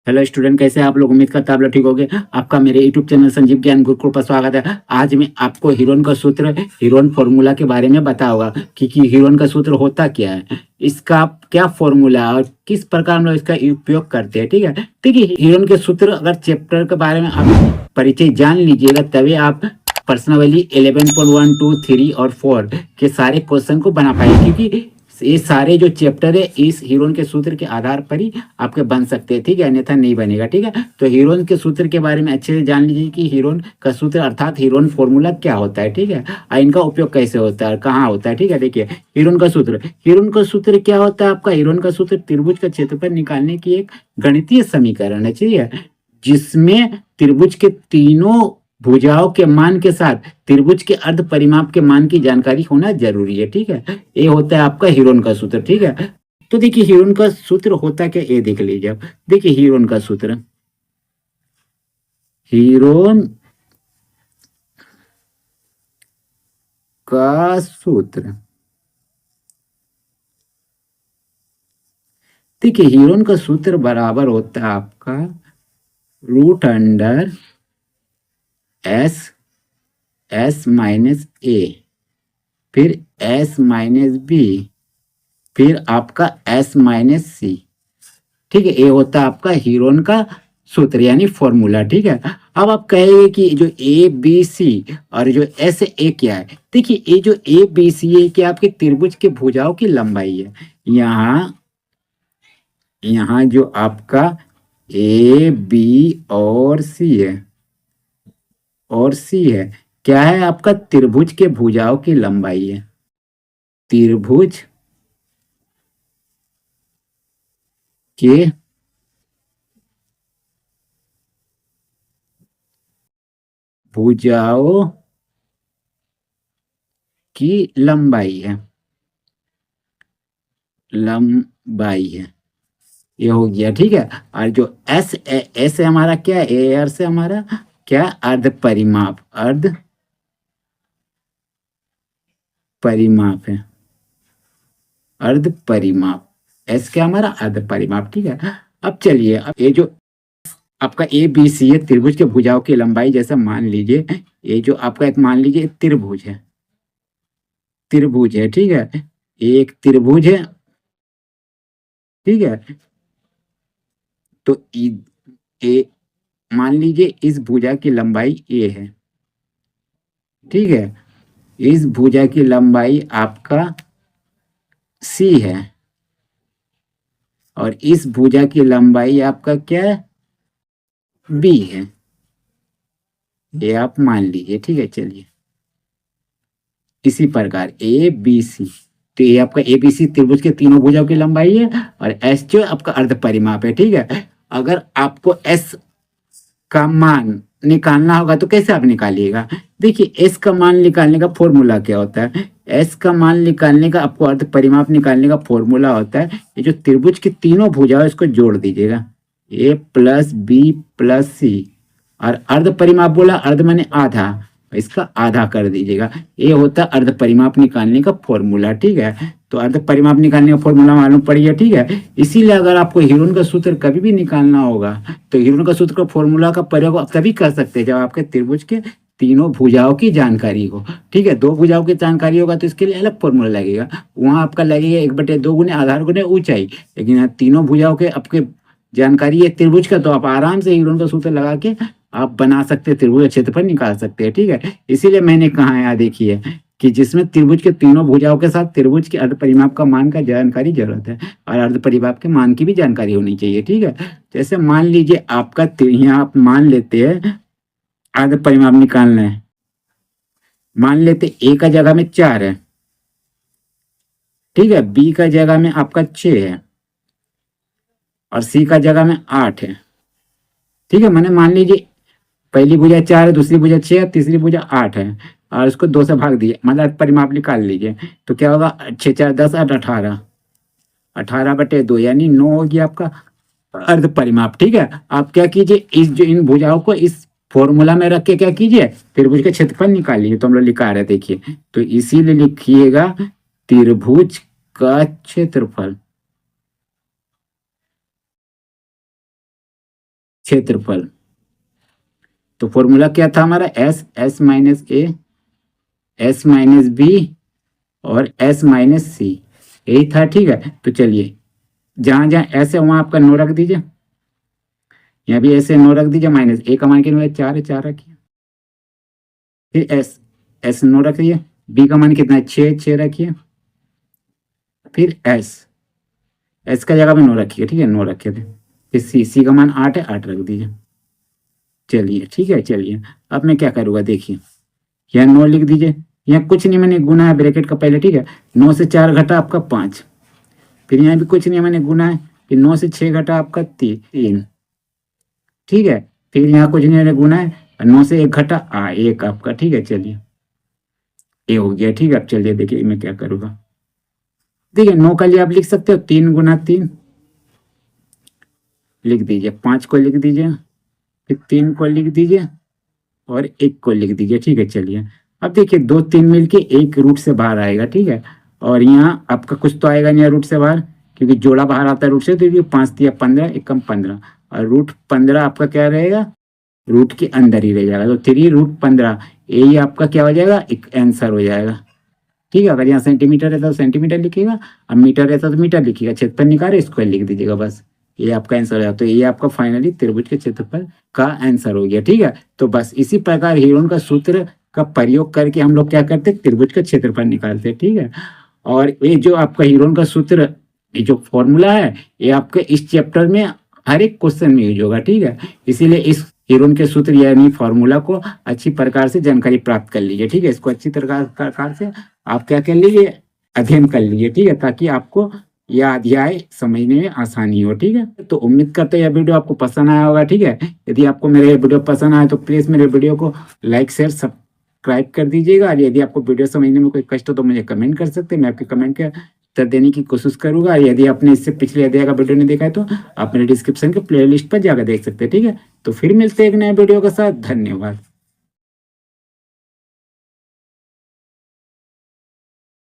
Hello student, कैसे हैं आप लोग। उम्मीद करता आप लोग ठीक होंगे। आपका मेरे यूट्यूब चैनल संजीव ज्ञान गुरुकुल पर स्वागत है। आज मैं आपको हीरोन का सूत्र, हीरोन फॉर्मूला के बारे में बताऊंगा कि हीरोन का सूत्र होता क्या है, इसका क्या फॉर्मूला है और किस प्रकार हम लोग इसका उपयोग करते हैं। ठीक है, देखिए हीरोन के सूत्र अगर चैप्टर के बारे में आप परिचय जान लीजिएगा तभी आप पर्सनली 11.1 2 3 और 4 के सारे क्वेश्चन को बना पाएंगे, क्योंकि ये सारे जो चैप्टर है इस हीरोन के सूत्र के आधार पर ही आपके बन सकते हैं। ठीक है, अन्यथा नहीं बनेगा। ठीक है, तो हीरोन के सूत्र के बारे में अच्छे से जान लीजिए कि हीरोन का सूत्र अर्थात हीरोन फॉर्मूला क्या होता है। ठीक है, और इनका उपयोग कैसे होता है और कहाँ होता है। ठीक है, देखिए हीरोन का सूत्र क्या होता है। आपका हीरोन का सूत्र त्रिभुज का क्षेत्रफल निकालने की एक गणितीय समीकरण है। ठीक है, जिसमें त्रिभुज के तीनों भुजाओं के मान के साथ त्रिभुज के अर्ध परिमाप के मान की जानकारी होना जरूरी है। ठीक है, ये होता है आपका हीरोन का सूत्र। ठीक है, तो देखिए हीरोन का सूत्र होता क्या, ये देख लीजिए आप। देखिए हीरोन का सूत्र, हीरोन का सूत्र, देखिए हीरोन का सूत्र बराबर होता है आपका root under s, s minus a, फिर एस माइनस बी, फिर आपका एस माइनस सी। ठीक है, ये होता है आपका हीरोन का सूत्र यानी फॉर्मूला। ठीक है, अब आप कहेंगे कि जो ए बी सी और जो एस ए क्या है। देखिए ये जो ए बी सी है क्या आपके त्रिभुज के भुजाओं की लंबाई है। यहाँ यहाँ जो आपका ए बी और सी है, और सी है, क्या है आपका त्रिभुज के भुजाओं की लंबाई है। त्रिभुज के भुजाओं की लंबाई है, लंबाई है, ये हो गया। ठीक है, और जो एस एस है हमारा क्या है, एयर से हमारा क्या, अर्ध परिमाप, अर्ध परिमाप है, अर्ध परिमाप। एस क्या हमारा अर्ध परिमाप। ठीक है, अब चलिए, अब ये जो आपका ए बी सी है त्रिभुज के भुजाओं की लंबाई, जैसे मान लीजिए ये जो आपका एक मान लीजिए त्रिभुज है, त्रिभुज है। ठीक है, एक त्रिभुज है। ठीक है, तो ए मान लीजिए इस भुजा की लंबाई ए है। ठीक है, इस भुजा की लंबाई आपका सी है और इस भुजा की लंबाई आपका क्या है, बी है। ये आप मान लीजिए। ठीक है, चलिए इसी प्रकार ए बी सी, तो ये आपका ए बी सी त्रिभुज के तीनों भुजाओं की लंबाई है और एस जो आपका अर्ध परिमाप है। ठीक है, अगर आपको एस का मान निकालना होगा तो कैसे आप निकालिएगा। देखिए एस का मान निकालने का फॉर्मूला क्या होता है। एस का मान निकालने का आपको अर्ध परिमाप निकालने का फॉर्मूला होता है, ये जो त्रिभुज की तीनों भुजाएं इसको जोड़ दीजिएगा, ए प्लस बी प्लस सी, और अर्ध परिमाप बोला, अर्ध माने आधा, इसका आधा कर दीजिएगा। ये होता है अर्ध परिमाप निकालने का फॉर्मूला। ठीक है, तो अर्ध परिमाप निकालने का फॉर्मूला मालूम पड़ गया। ठीक है, इसीलिए अगर आपको हीरोन का सूत्र कभी भी निकालना होगा तो हीरोन का सूत्र का फॉर्मूला का प्रयोग आप तभी कर सकते हैं जब आपके त्रिभुज के तीनों भुजाओं की जानकारी हो। ठीक है, दो भुजाओं की जानकारी होगा तो इसके लिए अलग फॉर्मूला लगेगा, वहां आपका लगेगा 1/2 गुने आधार गुने ऊंचाई। लेकिन यहाँ तीनों भुजाओं के आपके जानकारी है त्रिभुज का, तो आप आराम से हीरोन का सूत्र लगा के आप बना सकते हैं, त्रिभुज क्षेत्रफल निकाल सकते हैं। ठीक है, इसीलिए मैंने कहा यहाँ देखिए कि जिसमें त्रिभुज के तीनों भुजाओं के साथ त्रिभुज के अर्ध परिमाप का मान का जानकारी जरूरत है और अर्ध परिमाप के मान की भी जानकारी होनी चाहिए। ठीक है, जैसे मान लीजिए आपका यहाँ आप मान लेते हैं अर्ध परिमाप निकालना है, मान लेते ए का जगह में 4 है। ठीक है, बी का जगह में आपका 6 है और सी का जगह में 8 है। ठीक है, मैंने मान लीजिए पहली भुजा 4 है, दूसरी भुजा 6 है, तीसरी भुजा 8 है और उसको 2 से भाग दिए, मतलब परिमाप निकाल लीजिए तो क्या होगा, 6 4 10 8 18, 18/2 यानी 9 हो गया आपका अर्ध परिमाप। ठीक है, आप क्या कीजिए, इस जो इन भुजाओं को इस फॉर्मूला में रख के क्या कीजिए, त्रिभुज का क्षेत्रफल निकाल लीजिए। तो हम लोग लिखा रहे देखिए, तो इसीलिए लिखिएगा त्रिभुज का क्षेत्रफल। क्षेत्रफल। तो फॉर्मूला क्या था हमारा, एस माइनस ए, एस माइनस बी और एस माइनस सी, यही था। ठीक है, तो चलिए जहां जहां एस है वहां आपका नो रख दीजिए, यहाँ भी ऐसे नो रख दीजिए। माइनस ए का मान कितना है, 4 है, 4 रखिए। फिर एस नो रखिए, बी का मान कितना है, 6, 6 रखिए। फिर एस का जगह पे नो रखिए, ठीक है, नो रखे थे। फिर सी का मान 8 है, 8 रख दीजिए। चलिए ठीक है, चलिए अब मैं क्या करूँगा देखिए, यहाँ 9 लिख दीजिए। यहाँ कुछ नहीं, मैंने गुना है ब्रैकेट का पहले, ठीक है। 9 से 4 घटा आपका 5। फिर यहाँ भी कुछ नहीं, मैंने गुना है। फिर 9 से 6 घटा आपका 3, ठीक है। फिर यहाँ कुछ नहीं, मैंने गुना है। 9 से 1 घटा 1 आपका, ठीक है। चलिए ये हो गया, ठीक है। अब चलिए देखिए मैं क्या करूँगा, देखिए 9 का लिए आप लिख सकते हो 3 गुना 3 लिख दीजिए, 5 को लिख दीजिए, फिर 3 को लिख दीजिए और 1 को लिख दीजिए, ठीक है। चलिए अब देखिए 2 3 मिलके 1 रूट से बाहर आएगा, ठीक है। और यहाँ आपका कुछ तो आएगा नहीं रूट से बाहर, क्योंकि जोड़ा बाहर आता है रूट से। तो 5 दिया 15, 1 कम 15, और रूट 15 आपका क्या रहेगा, रूट के अंदर ही रह जाएगा। तो 3√15 यही आपका क्या हो जाएगा, एक आंसर हो जाएगा, ठीक है। अगर यहाँ सेंटीमीटर रहता तो सेंटीमीटर लिखिएगा, अब मीटर रहता तो मीटर लिखिएगा। क्षेत्रफल निकाले, स्क्वायर लिख दीजिएगा, बस ये आपका आंसर हो जाएगा। तो ये आपका फाइनली त्रिभुज के क्षेत्रफल का आंसर हो गया, ठीक है। तो बस इसी प्रकार हीरोन का सूत्र का प्रयोग करके हम लोग क्या करते हैं, त्रिभुज का क्षेत्रफल निकालते हैं, ठीक है। और ये जो आपका हीरोन का सूत्र, ये जो फॉर्मूला है, ये आपके इस चैप्टर में हर एक क्वेश्चन में यूज होगा, ठीक है। इसीलिए इस हीरोन के सूत्र यानी फॉर्मूला को अच्छी प्रकार से जानकारी प्राप्त कर लीजिए, ठीक है। इसको अच्छी प्रकार से आप क्या कर लीजिए, अध्ययन कर लीजिए, ठीक है, ताकि आपको यह अध्याय समझने में आसानी हो, ठीक है। तो उम्मीद करते हैं यह वीडियो आपको पसंद आया होगा, ठीक है। यदि आपको मेरे वीडियो पसंद आए तो प्लीज मेरे वीडियो को लाइक शेयर सब्सक्राइब कर दीजिएगा। और यदि आपको वीडियो समझने में कोई कष्ट हो तो मुझे कमेंट कर सकते हैं, मैं आपके कमेंट का उत्तर देने की कोशिश करूंगा। यदि आपने इससे पिछले अध्याय का वीडियो नहीं देखा है तो आप मेरे डिस्क्रिप्शन के प्लेलिस्ट पर जाकर देख सकते हैं, ठीक है। तो फिर मिलते हैं एक नए वीडियो के साथ, धन्यवाद।